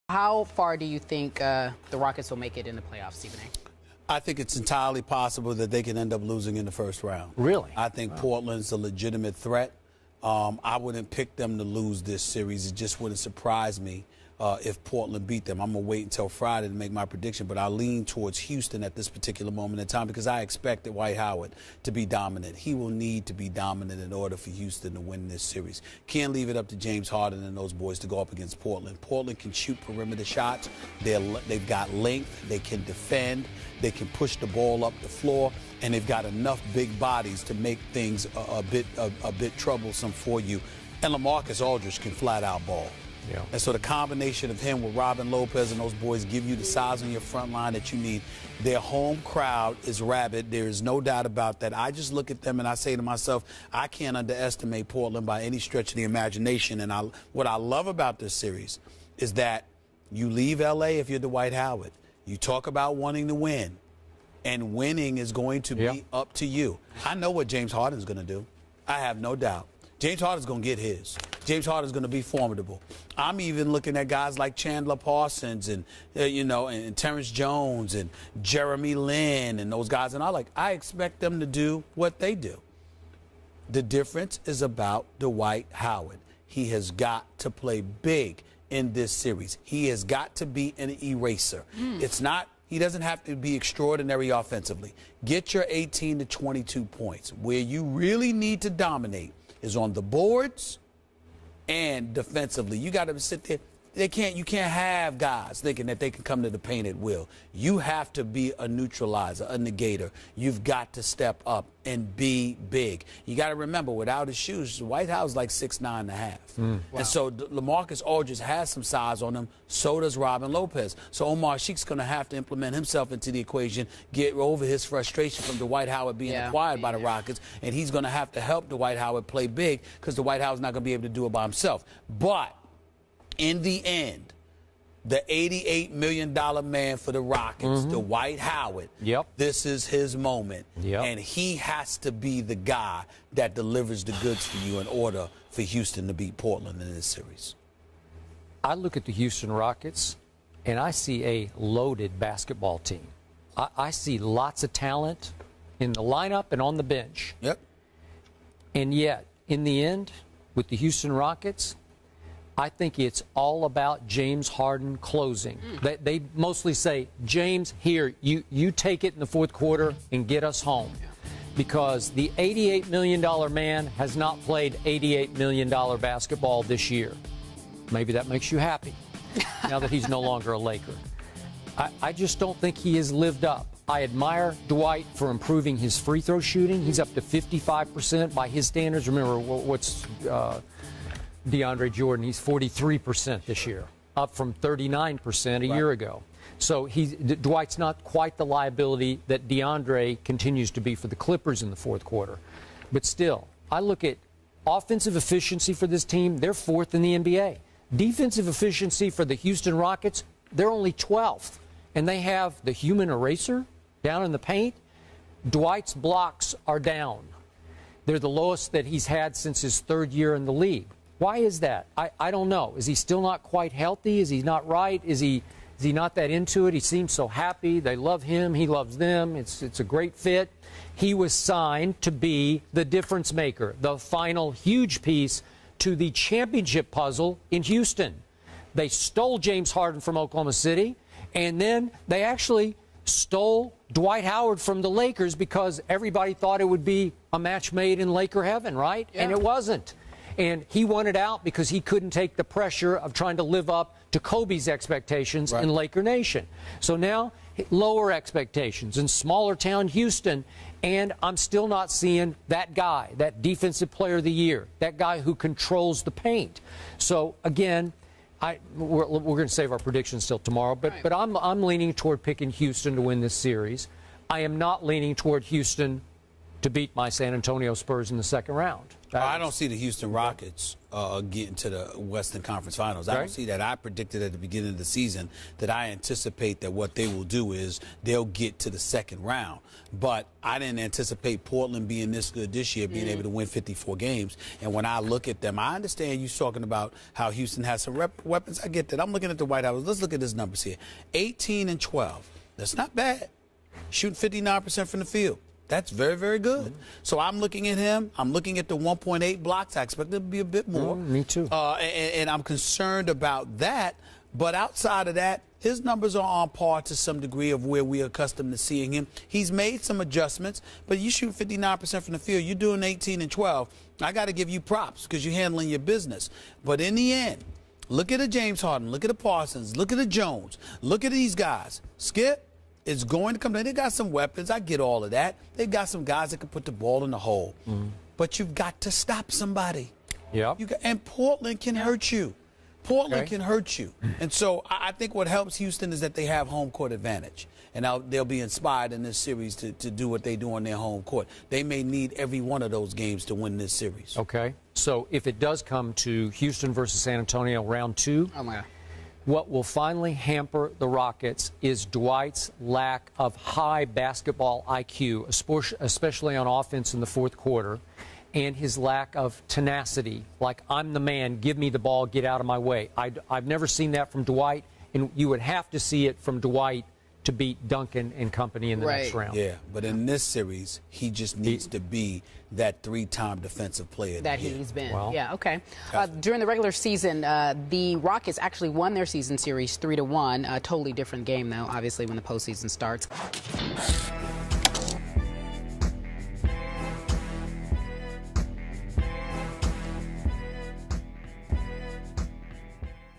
How far do you think the Rockets will make it in the playoffs, Stephen A? I think it's entirely possible that they can end up losing in the first round. Really? I think Portland's a legitimate threat. I wouldn't pick them to lose this series. It just wouldn't surprise me if Portland beat them. I'm going to wait until Friday to make my prediction, but I lean towards Houston at this particular moment in time because I expected Dwight Howard to be dominant. He will need to be dominant in order for Houston to win this series. Can't leave it up to James Harden and those boys to go up against Portland. Portland can shoot perimeter shots. They've got length. They can defend. They can push the ball up the floor, and they've got enough big bodies to make things a bit troublesome for you. And LaMarcus Aldridge can flat out ball. Yeah. And so the combination of him with Robin Lopez and those boys give you the size on your front line that you need. Their home crowd is rabid. There is no doubt about that. I just look at them and I say to myself, I can't underestimate Portland by any stretch of the imagination. And what I love about this series is that you leave L.A. if you're Dwight Howard. You talk about wanting to win, and winning is going to be up to you. I know what James Harden's going to do. I have no doubt. James Harden's going to get his. James Harden's going to be formidable. I'm even looking at guys like Chandler Parsons and and Terrence Jones and Jeremy Lin and those guys. And I expect them to do what they do. The difference is about Dwight Howard. He has got to play big in this series. He has got to be an eraser. He doesn't have to be extraordinary offensively. Get your 18 to 22 points. Where you really need to dominate is on the boards and defensively. You got to sit there. You can't have guys thinking that they can come to the paint at will. You have to be a neutralizer, a negator. You've got to step up and be big. You got to remember, without his shoes, Dwight Howard's like 6'9.5". Wow. And so LaMarcus Aldridge has some size on him. So does Robin Lopez. So Omar Sheik's going to have to implement himself into the equation, get over his frustration from Dwight Howard being acquired by the Rockets, and he's going to have to help Dwight Howard play big because Dwight Howard's not going to be able to do it by himself. But in the end, the $88 million man for the Rockets, Dwight Howard, this is his moment. And he has to be the guy that delivers the goods for you in order for Houston to beat Portland in this series. I look at the Houston Rockets, and I see a loaded basketball team. I see lots of talent in the lineup and on the bench. And yet, in the end, with the Houston Rockets, I think it's all about James Harden closing. They mostly say, James, here, you take it in the fourth quarter and get us home. Because the $88 million man has not played $88 million basketball this year. Maybe that makes you happy, now that he's no longer a Laker. I just don't think he has lived up. I admire Dwight for improving his free throw shooting. He's up to 55% by his standards. Remember, what's DeAndre Jordan, he's 43% this year, up from 39% a year ago. So Dwight's not quite the liability that DeAndre continues to be for the Clippers in the fourth quarter. But still, I look at offensive efficiency for this team, they're fourth in the NBA. Defensive efficiency for the Houston Rockets, they're only 12th. And they have the human eraser down in the paint. Dwight's blocks are down. They're the lowest that he's had since his third year in the league. Why is that? I don't know. Is he still not quite healthy? Is he not right? Is he not that into it? He seems so happy. They love him. He loves them. It's a great fit. He was signed to be the difference maker, the final huge piece to the championship puzzle in Houston. They stole James Harden from Oklahoma City, and then they actually stole Dwight Howard from the Lakers because everybody thought it would be a match made in Laker heaven, right? And it wasn't. And he wanted out because he couldn't take the pressure of trying to live up to Kobe's expectations in Laker Nation. So now, lower expectations in smaller town Houston, and I'm still not seeing that guy, that defensive player of the year, that guy who controls the paint. So, again, we're going to save our predictions till tomorrow, but I'm leaning toward picking Houston to win this series. I am not leaning toward Houston to beat my San Antonio Spurs in the second round. I don't see the Houston Rockets getting to the Western Conference Finals. I don't see that. I predicted at the beginning of the season that I anticipate that what they will do is they'll get to the second round. But I didn't anticipate Portland being this good this year, being able to win 54 games. And when I look at them, I understand you talking about how Houston has some weapons. I get that. I'm looking at the White House. Let's look at his numbers here. 18-12. That's not bad. Shooting 59% from the field. That's very, very good. So I'm looking at him. I'm looking at the 1.8 blocks. I expect it to be a bit more. Me too. And I'm concerned about that. But outside of that, his numbers are on par to some degree of where we are accustomed to seeing him. He's made some adjustments, but you shoot 59% from the field. You're doing 18-12. I got to give you props because you're handling your business. But in the end, look at a James Harden. Look at a Parsons. Look at a Jones. Look at these guys. Skip. It's going to come down. They got some weapons. I get all of that. They've got some guys that can put the ball in the hole. But you've got to stop somebody. And Portland can hurt you. Portland can hurt you. And so I think what helps Houston is that they have home court advantage. And they'll be inspired in this series to do what they do on their home court. They may need every one of those games to win this series. Okay. So if it does come to Houston versus San Antonio round 2, what will finally hamper the Rockets is Dwight's lack of high basketball IQ, especially on offense in the fourth quarter, and his lack of tenacity. Like, I'm the man, give me the ball, get out of my way. I've never seen that from Dwight, and you would have to see it from Dwight to beat Duncan and company in the next round. Yeah, but in this series, he just needs to be that 3-time defensive player that he's been. Well, yeah, okay. During the regular season, the Rockets actually won their season series 3-1. A totally different game, though, obviously, when the postseason starts.